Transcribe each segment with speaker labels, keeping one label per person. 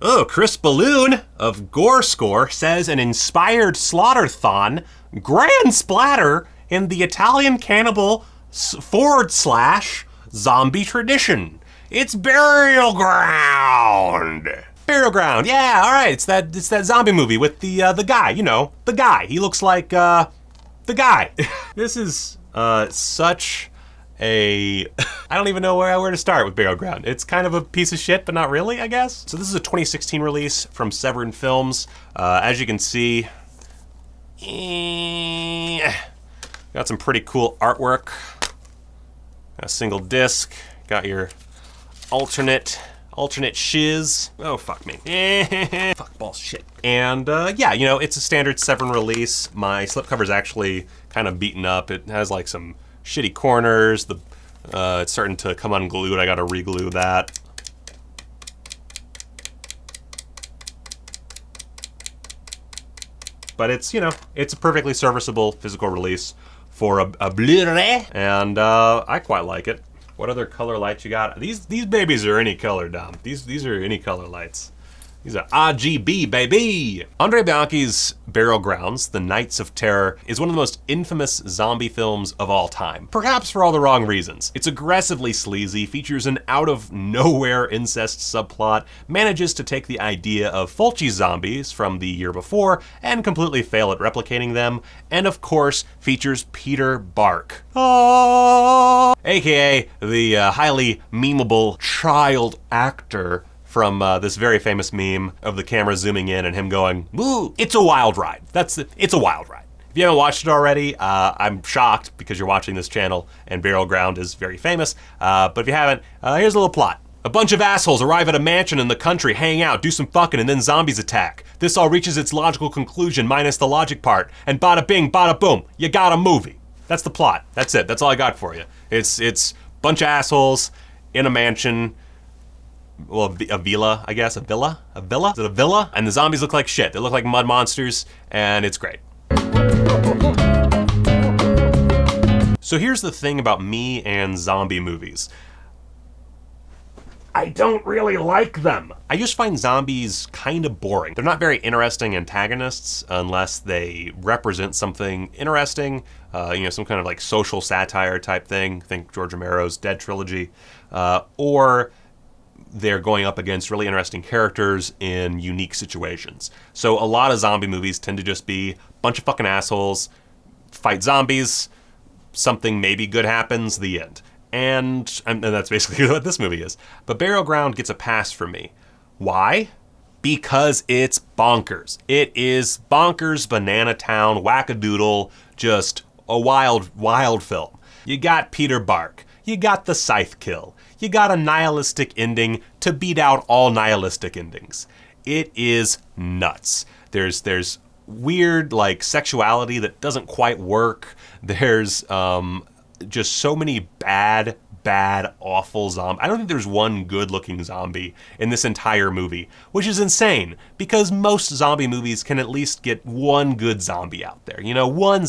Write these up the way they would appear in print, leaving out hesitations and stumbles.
Speaker 1: Oh, Chris Balloon of Gore Score says an inspired slaughter-thon, grand splatter in the Italian cannibal / zombie tradition. It's Burial Ground. Burial Ground, yeah, all right. It's that zombie movie with the guy, you know, the guy. He looks like the guy. This is such a I don't even know where to start with Burial Ground. It's kind of a piece of shit, but not really, I guess. So this is a 2016 release from Severin Films. As you can see, got some pretty cool artwork. Got a single disc. Got your alternate shiz. Oh, fuck me. Fuck balls, shit. And yeah, you know, it's a standard Severin release. My slipcover's actually kind of beaten up. It has like some shitty corners. It's starting to come unglued. I gotta re-glue that. But it's, you know, it's a perfectly serviceable physical release for a Blu-ray, and I quite like it. What other color lights you got? These babies are any color, Dom. These are any color lights. These are RGB, baby! Andrea Bianchi's Burial Grounds, The Nights of Terror, is one of the most infamous zombie films of all time. Perhaps for all the wrong reasons. It's aggressively sleazy, features an out-of-nowhere incest subplot, manages to take the idea of Fulci zombies from the year before and completely fail at replicating them, and of course features Peter Bark. AKA the highly memeable child actor from this very famous meme of the camera zooming in and him going, "Woo, it's a wild ride." It's a wild ride. If you haven't watched it already, I'm shocked because you're watching this channel and Burial Ground is very famous. But if you haven't, here's a little plot. A bunch of assholes arrive at a mansion in the country, hang out, do some fucking, and then zombies attack. This all reaches its logical conclusion minus the logic part, and bada bing, bada boom, you got a movie. That's the plot. That's it. That's all I got for you. It's a bunch of assholes in a mansion. Well, a villa, I guess. A villa? Is it a villa? And the zombies look like shit. They look like mud monsters, and it's great. So here's the thing about me and zombie movies. I don't really like them. I just find zombies kind of boring. They're not very interesting antagonists unless they represent something interesting, you know, some kind of like social satire type thing. Think George Romero's Dead trilogy, or they're going up against really interesting characters in unique situations. So a lot of zombie movies tend to just be a bunch of fucking assholes, fight zombies, something maybe good happens, the end. And that's basically what this movie is. But Burial Ground gets a pass from me. Why? Because it's bonkers. It is bonkers, banana town, wackadoodle, just a wild, wild film. You got Peter Bark. You got the scythe kill. You got a nihilistic ending to beat out all nihilistic endings. It is nuts. There's weird like sexuality that doesn't quite work. There's just so many bad, awful zombies. I don't think there's one good-looking zombie in this entire movie, which is insane because most zombie movies can at least get one good zombie out there. You know, one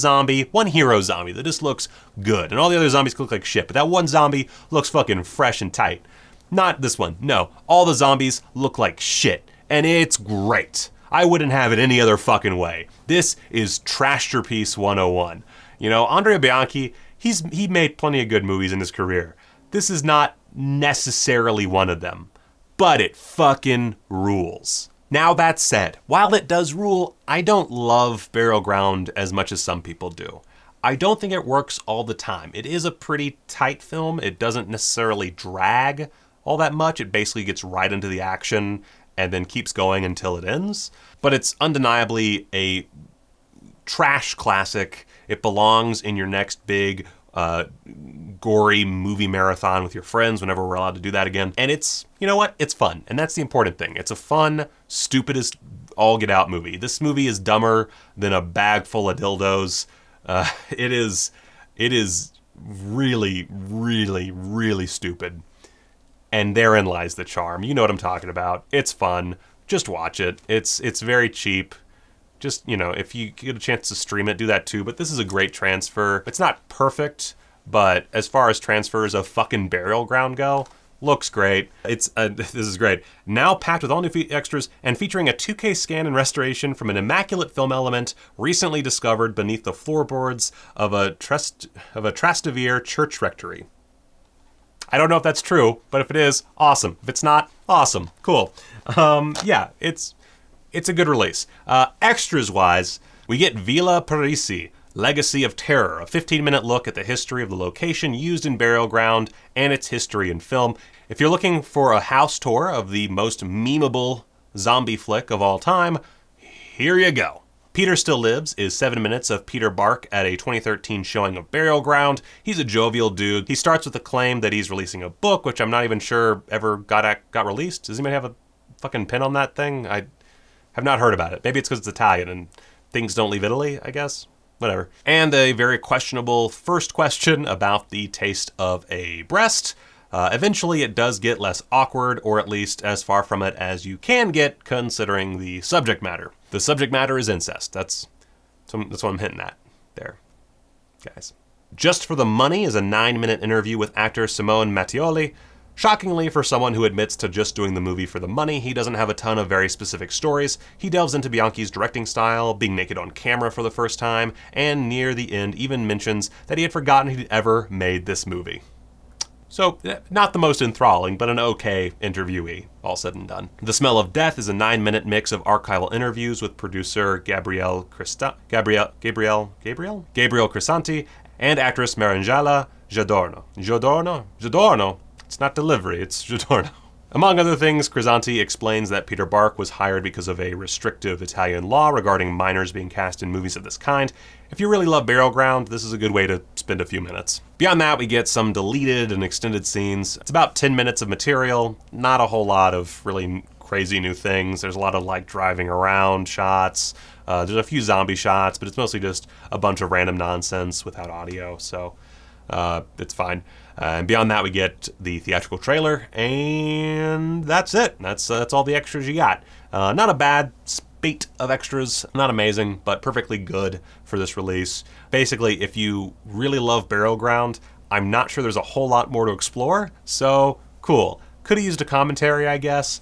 Speaker 1: hero zombie that just looks good, and all the other zombies look like shit, but that one zombie looks fucking fresh and tight. Not this one, no. All the zombies look like shit, and it's great. I wouldn't have it any other fucking way. This is Trashterpiece 101. You know, Andrea Bianchi, he made plenty of good movies in his career. This is not necessarily one of them, but it fucking rules. Now that said, while it does rule, I don't love Burial Ground as much as some people do. I don't think it works all the time. It is a pretty tight film. It doesn't necessarily drag all that much. It basically gets right into the action and then keeps going until it ends. But it's undeniably a trash classic. It belongs in your next big gory movie marathon with your friends whenever we're allowed to do that again. And it's, you know what? It's fun. And that's the important thing. It's a fun, stupidest all get out movie. This movie is dumber than a bag full of dildos. It is really, really, really stupid. And therein lies the charm. You know what I'm talking about. It's fun. Just watch it. It's very cheap. Just, you know, if you get a chance to stream it, do that too. But this is a great transfer. It's not perfect, but as far as transfers of fucking Burial Ground go, Looks great. It's this is great. Now packed with all new extras and featuring a 2K scan and restoration from an immaculate film element recently discovered beneath the floorboards of a Trastevere church rectory. I don't know if that's true, but if it is, awesome. If it's not, awesome. Cool. Yeah, it's a good release. Extras-wise, we get Villa Parisi, Legacy of Terror, a 15-minute look at the history of the location used in Burial Ground and its history in film. If you're looking for a house tour of the most memeable zombie flick of all time, here you go. Peter Still Lives is 7 minutes of Peter Bark at a 2013 showing of Burial Ground. He's a jovial dude. He starts with the claim that he's releasing a book, which I'm not even sure ever got released. Does anybody have a fucking pin on that thing? I have not heard about it. Maybe it's because it's Italian and things don't leave Italy, I guess. Whatever. And a very questionable first question about the taste of a breast. Eventually it does get less awkward, or at least as far from it as you can get considering the subject matter. The subject matter is incest. That's what I'm hinting at there, guys. Just for the Money is a 9-minute interview with actor Simone Mattioli. Shockingly, for someone who admits to just doing the movie for the money, he doesn't have a ton of very specific stories. He delves into Bianchi's directing style, being naked on camera for the first time, and near the end even mentions that he had forgotten he'd ever made this movie. So, not the most enthralling, but an okay interviewee, all said and done. The Smell of Death is a 9-minute mix of archival interviews with producer Gabriel Crisanti and actress Marangela Giordano. It's not delivery, it's Giordano. Among other things, Crisanti explains that Peter Bark was hired because of a restrictive Italian law regarding minors being cast in movies of this kind. If you really love Burial Ground, this is a good way to spend a few minutes. Beyond that, we get some deleted and extended scenes. It's about 10 minutes of material, not a whole lot of really crazy new things. There's a lot of like driving around shots. There's a few zombie shots, but it's mostly just a bunch of random nonsense without audio, so it's fine. And beyond that, we get the theatrical trailer, and that's it. That's all the extras you got. Not a bad spate of extras, not amazing, but perfectly good for this release. Basically, if you really love Burial Ground, I'm not sure there's a whole lot more to explore, so cool. Could have used a commentary, I guess,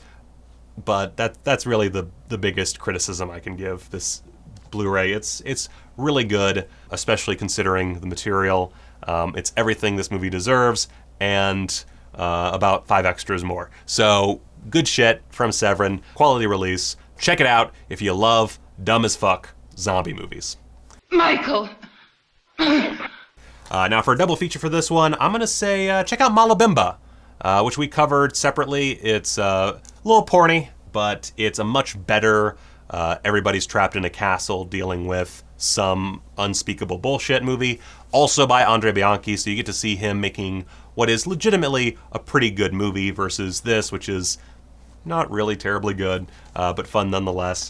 Speaker 1: but that's really the biggest criticism I can give this Blu-ray. It's really good, especially considering the material. It's everything this movie deserves, and about 5 extras more. So, good shit from Severin, quality release. Check it out if you love dumb as fuck zombie movies.
Speaker 2: Michael!
Speaker 1: Now for a double feature for this one, I'm gonna say check out Malabimba, which we covered separately. It's a little porny, but it's a much better everybody's trapped in a castle dealing with some unspeakable bullshit movie. Also by Andre Bianchi, so you get to see him making what is legitimately a pretty good movie versus this, which is not really terribly good, but fun nonetheless.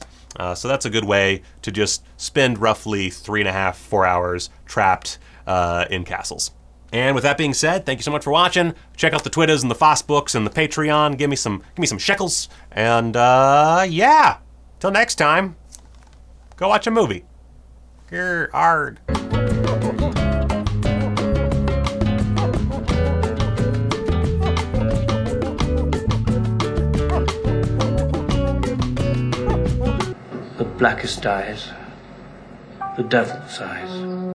Speaker 1: So that's a good way to just spend roughly 3.5-4 hours trapped in castles. And with that being said, thank you so much for watching. Check out the Twitters and the Fossbooks and the Patreon. Give me some shekels. And yeah, till next time, go watch a movie. Grr, ard.
Speaker 3: The blackest eyes, the devil's eyes.